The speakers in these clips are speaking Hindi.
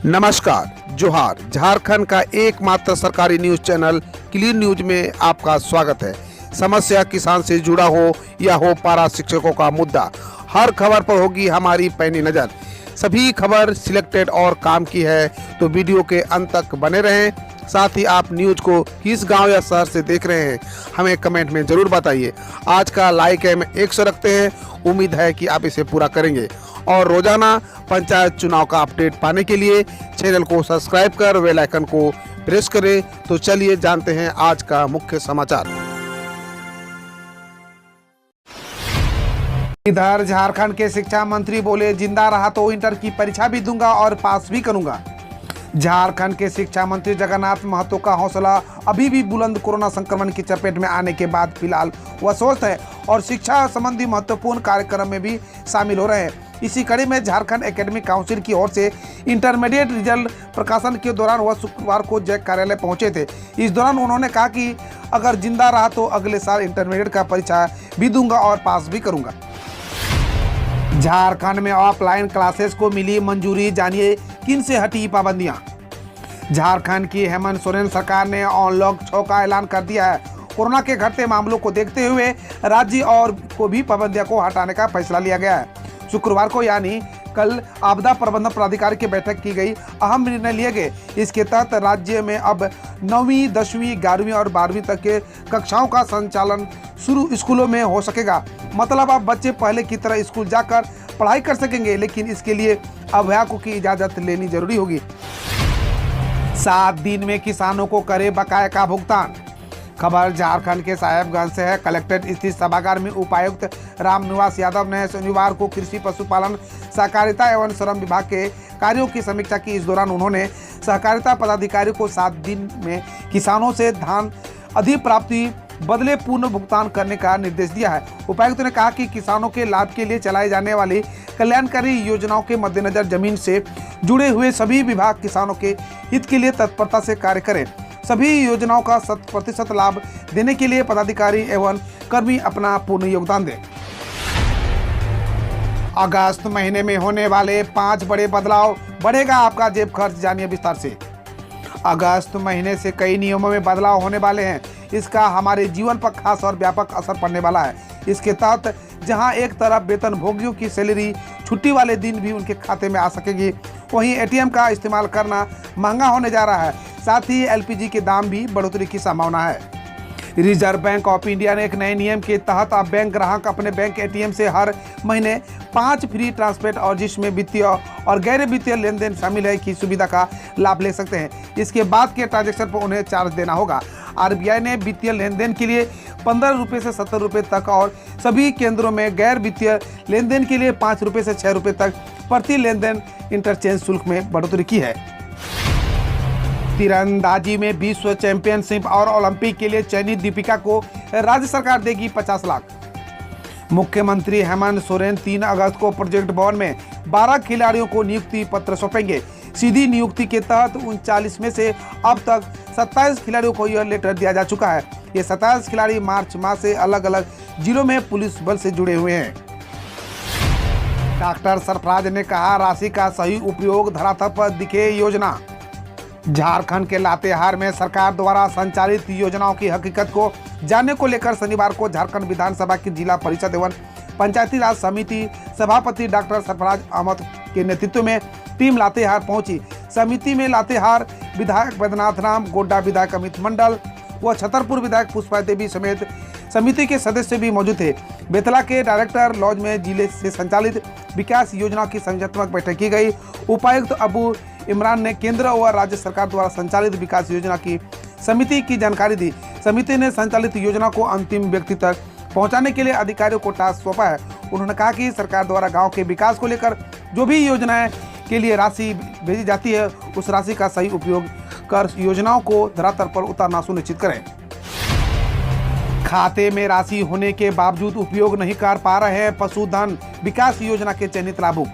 नमस्कार, जोहार। झारखंड का एकमात्र सरकारी न्यूज चैनल क्लीन न्यूज में आपका स्वागत है। समस्या किसान से जुड़ा हो या हो पारा शिक्षकों का मुद्दा, हर खबर पर होगी हमारी पैनी नज़र। सभी खबर सिलेक्टेड और काम की है, तो वीडियो के अंत तक बने रहें। साथ ही आप न्यूज को किस गांव या शहर से देख रहे हैं, हमें कमेंट में ज़रूर बताइए। आज का लाइक हम 100 रखते हैं, उम्मीद है कि आप इसे पूरा करेंगे। और रोजाना पंचायत चुनाव का अपडेट पाने के लिए चैनल को सब्सक्राइब कर बेल आइकन को प्रेस करें। तो चलिए जानते हैं आज का मुख्य समाचार। इधर झारखंड के शिक्षा मंत्री बोले, जिंदा रहा तो इंटर की परीक्षा भी दूंगा और पास भी करूंगा। झारखंड के शिक्षा मंत्री जगन्नाथ महतो का हौसला अभी भी बुलंद। कोरोना संक्रमण की चपेट में आने के बाद फिलहाल वह स्वस्थ है और शिक्षा संबंधी महत्वपूर्ण कार्यक्रम में भी शामिल हो रहे हैं। इसी कड़ी में झारखंड एकेडमिक काउंसिल की ओर से इंटरमीडिएट रिजल्ट प्रकाशन के दौरान वह शुक्रवार को जैक कार्यालय पहुंचे थे। इस दौरान उन्होंने कहा कि अगर जिंदा रहा तो अगले साल इंटरमीडिएट का परीक्षा भी दूंगा और पास भी करूंगा। झारखंड में ऑफलाइन क्लासेस को मिली मंजूरी, जानिए किन से हटी पाबंदियां। झारखंड की हेमंत सोरेन सरकार ने अनलॉक 6 का ऐलान कर दिया है। कोरोना के घटते मामलों को देखते हुए राज्य और को भी पाबंदियों को हटाने का फैसला लिया गया है। शुक्रवार को यानी कल आपदा प्रबंधन प्राधिकार की बैठक की गई, अहम निर्णय लिए गए। इसके तहत राज्य में अब 9वीं, 10वीं, 11वीं और 12वीं तक के कक्षाओं का संचालन शुरू स्कूलों में हो सकेगा। मतलब अब बच्चे पहले की तरह स्कूल जाकर पढ़ाई कर सकेंगे, लेकिन इसके लिए अभिभावकों की इजाज़त लेनी जरूरी होगी। 7 दिन में किसानों को करे बकाया का भुगतान। खबर झारखंड के साहेबगंज से है। कलेक्ट्रेट स्थित सभागार में उपायुक्त रामनिवास यादव ने शनिवार को कृषि, पशुपालन, सहकारिता एवं श्रम विभाग के कार्यों की समीक्षा की। इस दौरान उन्होंने सहकारिता पदाधिकारी को 7 दिन में किसानों से धान अधिप्राप्ति बदले पूर्ण भुगतान करने का निर्देश दिया है। उपायुक्त ने कहा कि किसानों के लाभ के लिए चलाई जाने वाली कल्याणकारी योजनाओं के मद्देनजर जमीन से जुड़े हुए सभी विभाग किसानों के हित के लिए तत्परता से कार्य करें। सभी योजनाओं का 100% लाभ देने के लिए पदाधिकारी एवं कर्मी अपना पूर्ण योगदान दें। अगस्त महीने में होने वाले 5 बड़े बदलाव, बढ़ेगा आपका जेब खर्च, जानिए विस्तार से। अगस्त महीने से कई नियमों में बदलाव होने वाले हैं। इसका हमारे जीवन पर खास और व्यापक असर पड़ने वाला है। इसके तहत जहां एक तरफ वेतन भोगियों की सैलरी छुट्टी वाले दिन भी उनके खाते में आ सकेगी, वहीं एटीएम का इस्तेमाल करना महंगा होने जा रहा है। साथ ही एलपीजी के दाम भी बढ़ोतरी की संभावना है। रिजर्व बैंक ऑफ इंडिया ने एक नए नियम के तहत अब बैंक ग्राहक अपने बैंक एटीएम से हर महीने 5 फ्री ट्रांसफर और जिसमें वित्तीय और गैर वित्तीय लेन देन शामिल है की सुविधा का लाभ ले सकते हैं। इसके बाद के ट्रांजेक्शन पर उन्हें चार्ज देना होगा। आरबीआई ने वित्तीय लेन देन के लिए 15 रुपये से 70 रुपये तक और सभी केंद्रों में गैर वित्तीय लेन देन के लिए 5 रुपये से 6 रुपये तक प्रति लेन देन इंटरचेंज शुल्क में बढ़ोतरी की है। तीरंदाजी में विश्व चैंपियनशिप और ओलंपिक के लिए चयनित दीपिका को राज्य सरकार देगी 50 लाख। मुख्यमंत्री हेमंत सोरेन 3 अगस्त को प्रोजेक्ट भवन में 12 खिलाड़ियों को नियुक्ति पत्र सौंपेंगे। सीधी नियुक्ति के तहत 39 में से अब तक 27 खिलाड़ियों को यह लेटर दिया जा चुका है। ये 27 खिलाड़ी मार्च माह से अलग अलग जिलों में पुलिस बल से जुड़े हुए हैं। डॉक्टर सरफराज ने कहा, राशि का सही उपयोग, धरातल पर दिखे योजना। झारखंड के लातेहार में सरकार द्वारा संचालित योजनाओं की हकीकत को जानने को लेकर शनिवार को झारखंड विधानसभा की जिला परिषद एवं पंचायती राज समिति सभापति डॉक्टर सरफराज अहमद के नेतृत्व में टीम लातेहार पहुंची। समिति में लातेहार विधायक बैद्यनाथ राम, गोड्डा विधायक अमित मंडल व छतरपुर विधायक पुष्पा देवी समेत समिति के सदस्य भी मौजूद थे। बेतला के डायरेक्टर लॉज में जिले से संचालित विकास योजना की संयोजनात्मक बैठक की गई। उपायुक्त अबू इमरान ने केंद्र व राज्य सरकार द्वारा संचालित विकास योजना की समिति की जानकारी दी। समिति ने संचालित योजना को अंतिम व्यक्ति तक पहुंचाने के लिए अधिकारियों को टास्क सौंपा है। उन्होंने कहा कि सरकार द्वारा गांव के विकास को लेकर जो भी योजनाएं के लिए राशि भेजी जाती है, उस राशि का सही उपयोग कर योजनाओं को धरातल पर उतारना सुनिश्चित करें। खाते में राशि होने के बावजूद उपयोग नहीं कर पा रहे हैं पशुधन विकास योजना के चयनित लाभुक।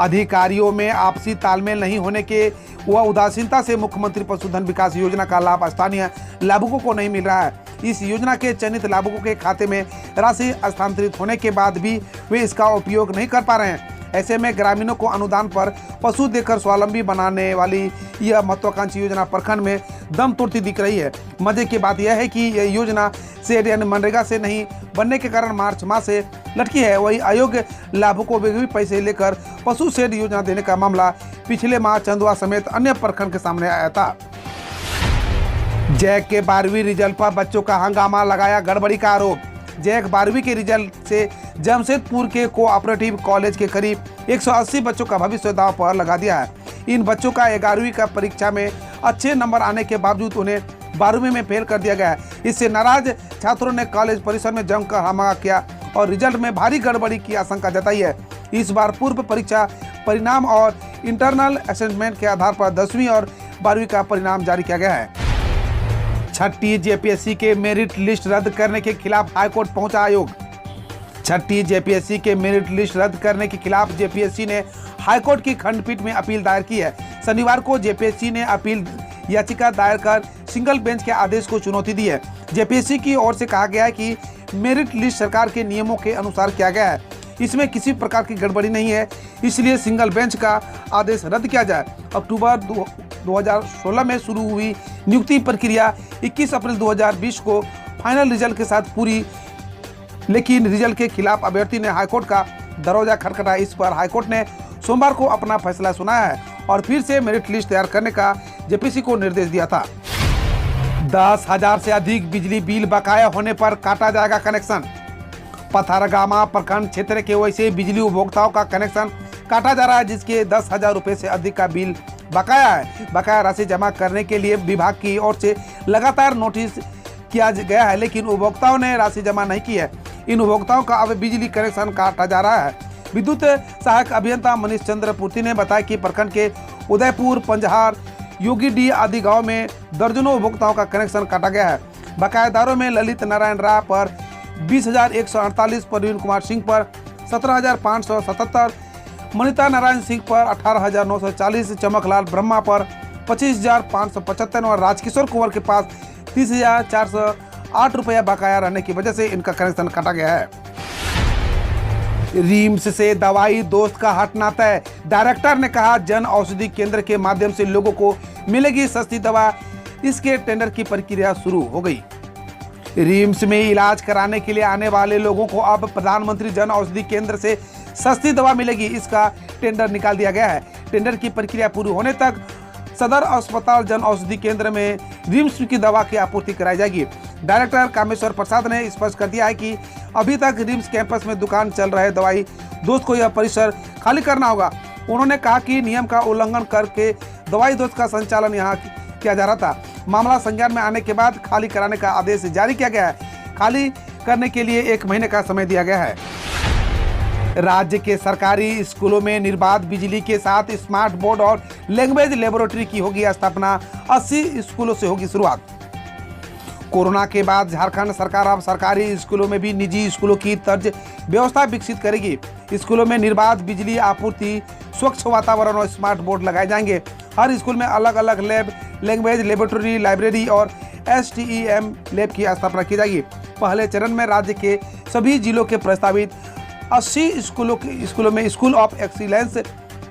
अधिकारियों में आपसी तालमेल नहीं होने के व उदासीनता से मुख्यमंत्री पशुधन विकास योजना का लाभ स्थानीय लाभुकों को नहीं मिल रहा है। इस योजना के चयनित लाभुकों के खाते में राशि स्थानांतरित होने के बाद भी वे इसका उपयोग नहीं कर पा रहे हैं। ऐसे में ग्रामीणों को अनुदान पर पशु देकर स्वावलंबी बनाने वाली यह महत्वाकांक्षी योजना प्रखंड में दम तोड़ती दिख रही है। मजे की बात यह है कि यह योजना शेड यानी मनरेगा से नहीं बनने के कारण मार्च माह से लटकी है। वही अयोग्य लाभुकों को भी पैसे लेकर पशु शेड योजना देने का मामला पिछले माह चंदवा समेत अन्य प्रखंड के सामने आया था। जैक के 12वीं रिजल्ट पर बच्चों का हंगामा, लगाया गड़बड़ी का आरोप। जैक 12वीं के रिजल्ट से जमशेदपुर के कोऑपरेटिव कॉलेज के करीब 180 बच्चों का भविष्य दांव पर लगा दिया है। इन बच्चों का 11वीं का परीक्षा में अच्छे नंबर आने के बावजूद उन्हें 12वीं में फेल कर दिया गया है। इससे नाराज छात्रों ने कॉलेज परिसर में जमकर हंगामा किया और रिजल्ट में भारी गड़बड़ी की आशंका जताई है। इस बार पूर्व परीक्षा परिणाम और इंटरनल असेसमेंट के आधार पर 10वीं और 12वीं का परिणाम जारी किया गया है। छठी जेपीएससी के मेरिट लिस्ट रद्द करने के खिलाफ हाईकोर्ट पहुंचा आयोग। छठी जेपीएससी के मेरिट लिस्ट रद्द करने के खिलाफ जेपीएससी ने हाईकोर्ट की खंडपीठ में अपील दायर की है। शनिवार को जेपीएससी ने अपील याचिका दायर कर सिंगल बेंच के आदेश को चुनौती दी है। जेपीएससी की ओर से कहा गया है कि मेरिट लिस्ट सरकार के नियमों के अनुसार किया गया है, इसमें किसी प्रकार की गड़बड़ी नहीं है, इसलिए सिंगल बेंच का आदेश रद्द किया जाए। अक्टूबर 2016 में शुरू हुई नियुक्ति प्रक्रिया 21 अप्रैल 2020 को फाइनल रिजल्ट के साथ पूरी, लेकिन रिजल्ट के खिलाफ अभ्यर्थी ने हाईकोर्ट का दरवाजा खटखटाया। इस पर हाईकोर्ट ने सोमवार को अपना फैसला सुनाया है और फिर से मेरिट लिस्ट तैयार करने का जेपीएससी को निर्देश दिया था। 10,000 से अधिक बिजली बिल बकाया होने पर काटा जाएगा कनेक्शन। पथरगामा प्रखंड क्षेत्र के वैसे बिजली उपभोक्ताओं का कनेक्शन काटा जा रहा है, जिसके 10,000 रुपए से अधिक का बिल बकाया है। बकाया राशि जमा करने के लिए विभाग की ओर से लगातार नोटिस किया गया है, लेकिन उपभोक्ताओं ने राशि जमा नहीं की है। इन उपभोक्ताओं का अब बिजली कनेक्शन काटा जा रहा है। विद्युत सहायक अभियंता मनीष चंद्र पूर्ति ने बताया कि प्रखंड के उदयपुर, पंजहार, योगीडी आदि गांव में दर्जनों उपभोक्ताओं का कनेक्शन काटा गया है। बकायेदारों में ललित नारायण राय पर 20,148, प्रवीण कुमार सिंह पर 17,577, मनीता नारायण सिंह पर 18,940, चमकलाल ब्रह्मा पर 25,575 और राजकिशोर कुंवर के पास 30,408 रुपया बकाया रहने की वजह से इनका कनेक्शन काटा गया है। रिम्स से दवाई दोस्त का हटना तय। डायरेक्टर ने कहा जन औषधि केंद्र के माध्यम से लोगों को मिलेगी सस्ती दवा, इसके टेंडर की प्रक्रिया शुरू हो गई। रिम्स में इलाज कराने के लिए आने वाले लोगों को अब प्रधानमंत्री जन औषधि केंद्र से सस्ती दवा मिलेगी, इसका टेंडर निकाल दिया गया है। टेंडर की प्रक्रिया पूरी होने तक सदर अस्पताल जन औषधि केंद्र में रिम्स की दवा की आपूर्ति कराई जाएगी। डायरेक्टर कामेश्वर प्रसाद ने स्पष्ट कर दिया है कि अभी तक रिम्स कैंपस में दुकान चल रहे दवाई दोस्त को यह परिसर खाली करना होगा। उन्होंने कहा कि नियम का उल्लंघन करके दवाई दोस्त का संचालन यहाँ किया जा रहा था। मामला संज्ञान में आने के बाद खाली कराने का आदेश जारी किया गया है। खाली करने के लिए 1 महीने का समय दिया गया है। राज्य के सरकारी स्कूलों में निर्बाध बिजली के साथ स्मार्ट बोर्ड और लैंग्वेज लेबोरेटरी की होगी स्थापना। 80 स्कूलों से होगी शुरुआत। कोरोना के बाद झारखंड सरकार अब सरकारी स्कूलों में भी निजी स्कूलों की तर्ज व्यवस्था विकसित करेगी। स्कूलों में निर्बाध बिजली आपूर्ति, स्वच्छ वातावरण और स्मार्ट बोर्ड लगाए जाएंगे। हर स्कूल में अलग अलग लैब, लैंग्वेज लेबोरेटरी, लाइब्रेरी और STEM लैब की स्थापना की जाएगी। पहले चरण में राज्य के सभी जिलों के प्रस्तावित 80 स्कूलों में स्कूल ऑफ एक्सीलेंस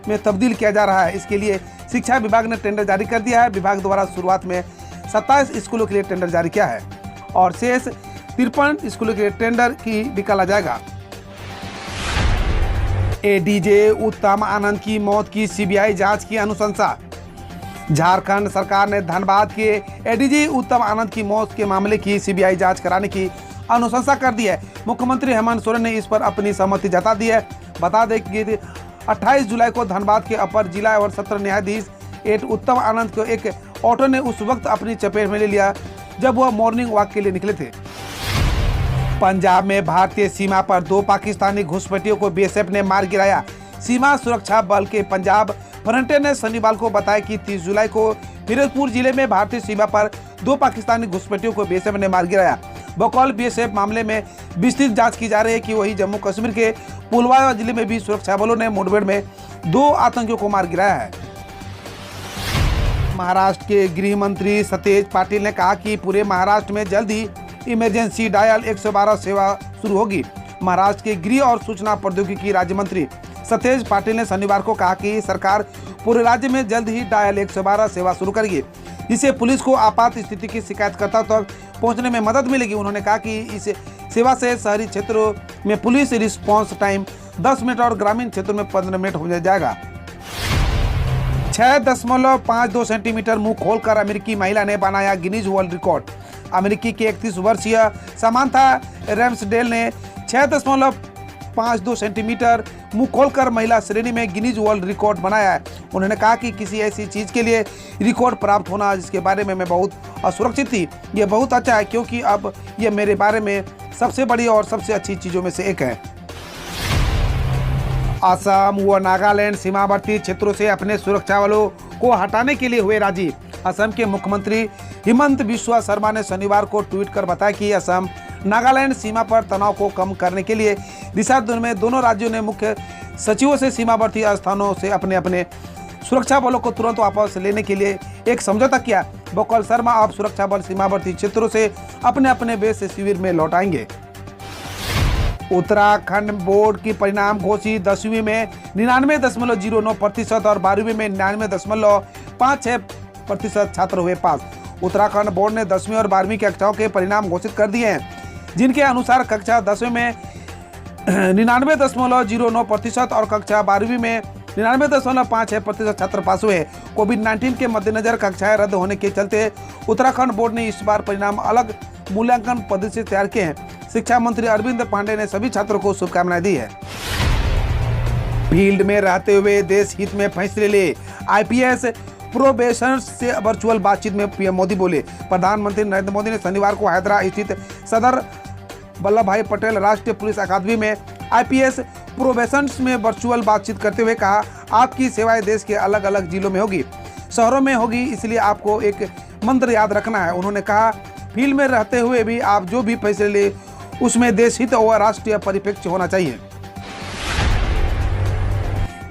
में तब्दील किया जा रहा है। इसके लिए शिक्षा विभाग ने टेंडर जारी कर दिया है। विभाग द्वारा शुरुआत में 27 स्कूलों के लिए टेंडर जारी किया है और शेष 53 स्कूलों के लिए टेंडर की निकाला जाएगा। एडीजे उत्तम आनंद की मौत की CBI जांच की अनुशंसा। झारखंड सरकार ने धनबाद के एडीजे उत्तम आनंद की मौत के मामले की CBI जांच कराने की अनुशंसा कर दी है। मुख्यमंत्री हेमंत सोरेन ने इस पर अपनी सहमति जता दी है। बता दें कि 28 जुलाई को धनबाद के अपर जिला और सत्र न्यायाधीश उत्तम आनंद को एक ऑटो ने उस वक्त अपनी चपेट में ले लिया जब वह मॉर्निंग वॉक के लिए निकले थे। पंजाब में भारतीय सीमा पर 2 पाकिस्तानी घुसपैठियों को BSF ने मार गिराया। सीमा सुरक्षा बल के पंजाब फ्रंटियर ने शनिवार को बताया कि 30 जुलाई को फिरोजपुर जिले में भारतीय सीमा पर 2 पाकिस्तानी घुसपैठियों को BSF ने मार गिराया। बकौल BSF मामले में विस्तृत जांच की जा रही है कि वही जम्मू कश्मीर के पुलवामा जिले में भी सुरक्षा बलों ने मुठभेड़ में 2 आतंकियों को मार गिराया है। महाराष्ट्र के गृह मंत्री सतेज पाटिल ने कहा कि पूरे महाराष्ट्र में जल्द ही इमरजेंसी डायल 112 सेवा शुरू होगी। महाराष्ट्र के गृह और सूचना प्रौद्योगिकी राज्य मंत्री सतेज पाटिल ने शनिवार को कहा कि सरकार पूरे राज्य में जल्द ही डायल 112 सेवा शुरू करेगी, जिससे पुलिस को आपात स्थिति की शिकायतकर्ता तक पहुंचने में मदद मिलेगी। उन्होंने कहा कि इस सेवा से शहरी क्षेत्रों में पुलिस रिस्पांस टाइम 10 मिनट और ग्रामीण क्षेत्रों में 15 मिनट हो जाएगा। 6.52 सेंटीमीटर मुंह खोलकर अमेरिकी महिला ने बनाया गिनीज वर्ल्ड रिकॉर्ड। अमेरिकी की 31 वर्षीय समांथा रैम्सडेल ने 6.52 सेंटीमीटर मुंह खोलकर महिला श्रेणी में गिनीज वर्ल्ड रिकॉर्ड बनाया है। उन्होंने कहा कि किसी ऐसी चीज के लिए रिकॉर्ड प्राप्त होना जिसके बारे में मैं बहुत असुरक्षित थी, यह बहुत अच्छा है क्योंकि अब यह मेरे बारे में सबसे बड़ी और सबसे अच्छी चीजों में से एक है। असम व नागालैंड सीमावर्ती क्षेत्रों से अपने सुरक्षा बलों को हटाने के लिए हुए राजी। असम के मुख्यमंत्री हिमंत बिस्वा शर्मा ने शनिवार को ट्वीट कर बताया कि असम नागालैंड सीमा पर तनाव को कम करने के लिए दिशा में दोनों राज्यों ने मुख्य सचिवों से सीमावर्ती स्थानों से अपने अपने सुरक्षा बलों को तुरंत वापस लेने के लिए एक समझौता किया। बकौल शर्मा अब सुरक्षा बल सीमावर्ती क्षेत्रों से अपने अपने बेस शिविर में लौट आएंगे। उत्तराखंड बोर्ड की परिणाम घोषित। 10वीं में 99.09% और 12वीं में 99.56% छात्र हुए पास। उत्तराखंड बोर्ड ने 10वीं और 12वीं कक्षाओं के परिणाम घोषित कर दिए हैं, जिनके अनुसार कक्षा 10वीं में 99.09% और कक्षा 12वीं में 99.56% छात्र पास हुए। कोविड-19 के मद्देनजर कक्षाएं रद्द होने के चलते उत्तराखंड बोर्ड ने इस बार परिणाम अलग मूल्यांकन पद्धति से तैयार किए हैं। शिक्षा मंत्री अरविंद पांडे ने सभी छात्रों को शुभकामनाएं दी है। फील्ड में रहते हुए देश हित में फैसले ले, आईपीएस प्रोबेशनर्स से वर्चुअल बातचीत में पीएम मोदी बोले। प्रधानमंत्री नरेंद्र मोदी ने शनिवार को हैदराबाद स्थित सरदार वल्लभ भाई पटेल राष्ट्रीय पुलिस अकादमी में आईपीएस प्रोबेशनर्स में वर्चुअल बातचीत करते हुए कहा, आपकी सेवाएं देश के अलग अलग जिलों में होगी, शहरों में होगी, इसलिए आपको एक मंत्र याद रखना है। उन्होंने कहा, फील्ड में रहते हुए भी आप जो भी फैसले ले उसमें देश हित और राष्ट्रीय परिप्रेक्ष्य होना चाहिए।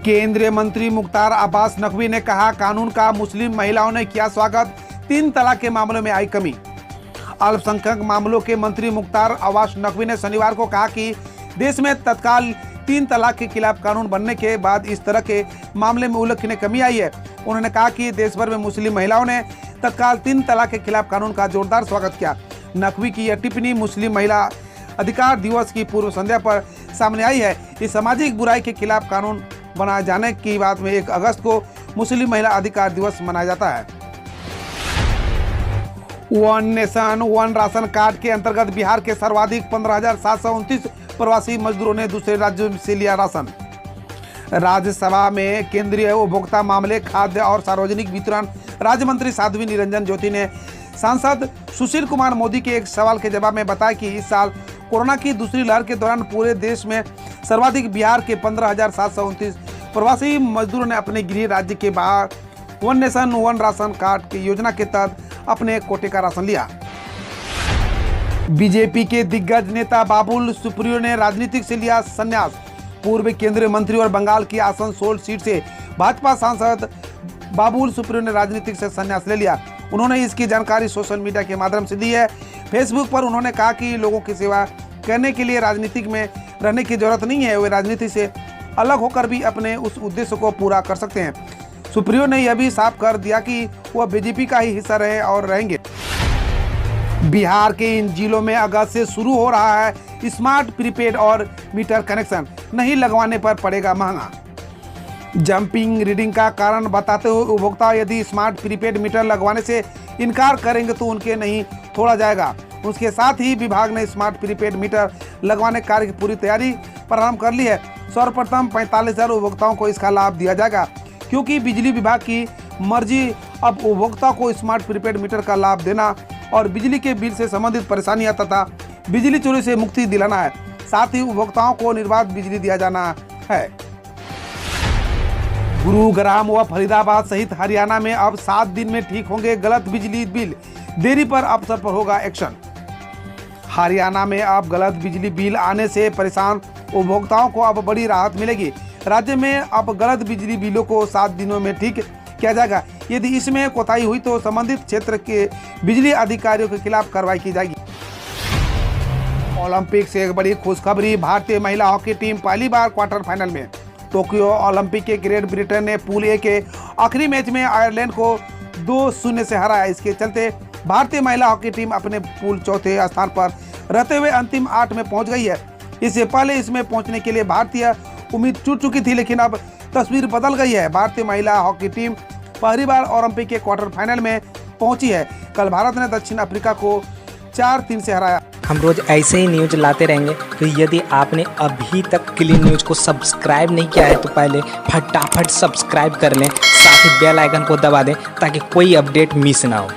केंद्रीय मंत्री मुख्तार अब्बास नकवी ने कहा, कानून का मुस्लिम महिलाओं ने किया स्वागत, 3 तलाक के मामलों में आई कमी। अल्पसंख्यक मामलों के मंत्री मुख्तार अब्बास नकवी ने शनिवार को कहा कि देश में तत्काल 3 तलाक के खिलाफ कानून बनने के बाद इस तरह के मामले में उल्लेखनीय कमी आई है। उन्होंने कहा कि देश भर में मुस्लिम महिलाओं ने तत्काल 3 तलाक के खिलाफ कानून का जोरदार स्वागत किया। नकवी की यह टिप्पणी मुस्लिम महिला अधिकार दिवस की पूर्व संध्या पर सामने आई है। इस सामाजिक बुराई के खिलाफ कानून बनाए जाने की बात में 1 अगस्त को मुस्लिम महिला अधिकार दिवस मनाया जाता है। One nation one ration card के अंतर्गत बिहार के सर्वाधिक 15,729 प्रवासी मजदूरों ने दूसरे राज्यों से लिया राशन। राज्यसभा में केंद्रीय उपभोक्ता मामले, खाद्य और सार्वजनिक वितरण राज्य मंत्री साध्वी निरंजन ज्योति ने सांसद सुशील कुमार मोदी के एक सवाल के जवाब में बताया कि इस साल कोरोना की दूसरी लहर के दौरान पूरे देश में सर्वाधिक बिहार के 15,729 प्रवासी मजदूरों ने अपने गृह राज्य के बाहर one nation one ration card की योजना के तहत अपने कोटे का राशन लिया। बीजेपी के दिग्गज नेता बाबुल सुप्रियो ने राजनीति से लिया संन्यास। पूर्व केंद्रीय मंत्री और बंगाल की आसनसोल सीट से भाजपा सांसद बाबुल सुप्रियो ने राजनीति से संन्यास ले लिया। उन्होंने इसकी जानकारी सोशल मीडिया के माध्यम से दी है। फेसबुक पर उन्होंने कहा कि लोगों की सेवा करने के लिए राजनीति में रहने की जरूरत नहीं है, वे राजनीति से अलग होकर भी अपने उस उद्देश्य को पूरा कर सकते हैं। सुप्रियो ने यह भी साफ कर दिया कि वह बीजेपी का ही हिस्सा रहे और रहेंगे। बिहार के इन जिलों में अगस्त से शुरू हो रहा है स्मार्ट प्रीपेड और मीटर कनेक्शन, नहीं लगवाने पर पड़ेगा महंगा। जंपिंग रीडिंग का कारण बताते हुए उपभोक्ता यदि स्मार्ट प्रीपेड मीटर लगवाने से इनकार करेंगे तो उनके नहीं छोड़ा जाएगा। उसके साथ ही विभाग ने स्मार्ट प्रीपेड मीटर लगवाने कार्य की पूरी तैयारी प्रारंभ कर ली है। सर्वप्रथम 45,000 उपभोक्ताओं को इसका लाभ दिया जाएगा, क्योंकि बिजली विभाग की मर्जी अब उपभोक्ता को स्मार्ट प्रीपेड मीटर का लाभ देना और बिजली के बिल से संबंधित परेशानियां तथा बिजली चोरी से मुक्ति दिलाना है। साथ ही उपभोक्ताओं को निर्बाध बिजली दिया जाना है। गुरुग्राम व फरीदाबाद सहित हरियाणा में अब 7 दिन में ठीक होंगे गलत बिजली बिल, देरी पर अफसर पर होगा एक्शन। हरियाणा में अब गलत बिजली बिल आने से परेशान उपभोक्ताओं को अब बड़ी राहत मिलेगी। राज्य में अब गलत बिजली बिलों को 7 दिनों में ठीक किया जाएगा। यदि इसमें कोताही हुई तो संबंधित क्षेत्र के बिजली अधिकारियों के खिलाफ कार्रवाई की जाएगी। ओलंपिक से एक बड़ी खुशखबरी, भारतीय महिला हॉकी टीम पहली बार क्वार्टर फाइनल में। टोक्यो ओलंपिक के ग्रेट ब्रिटेन ने पूल ए के आखिरी मैच में आयरलैंड को 2-0 से हराया। इसके चलते भारतीय महिला हॉकी टीम अपने पूल चौथे स्थान पर रहते हुए अंतिम 8 में पहुंच गई है। इससे पहले इसमें पहुंचने के लिए भारतीय उम्मीद टूट चुकी थी, लेकिन अब तस्वीर बदल गई है। भारतीय महिला हॉकी टीम पहली बार ओलंपिक के क्वार्टर फाइनल में पहुंची है। कल भारत ने दक्षिण अफ्रीका को 4-3 से हराया। हम रोज ऐसे ही न्यूज लाते रहेंगे, तो यदि आपने अभी तक क्लीन न्यूज को सब्सक्राइब नहीं किया है तो पहले फटाफट सब्सक्राइब कर लें, साथ ही बेल आइकन को दबा दें ताकि कोई अपडेट मिस ना हो।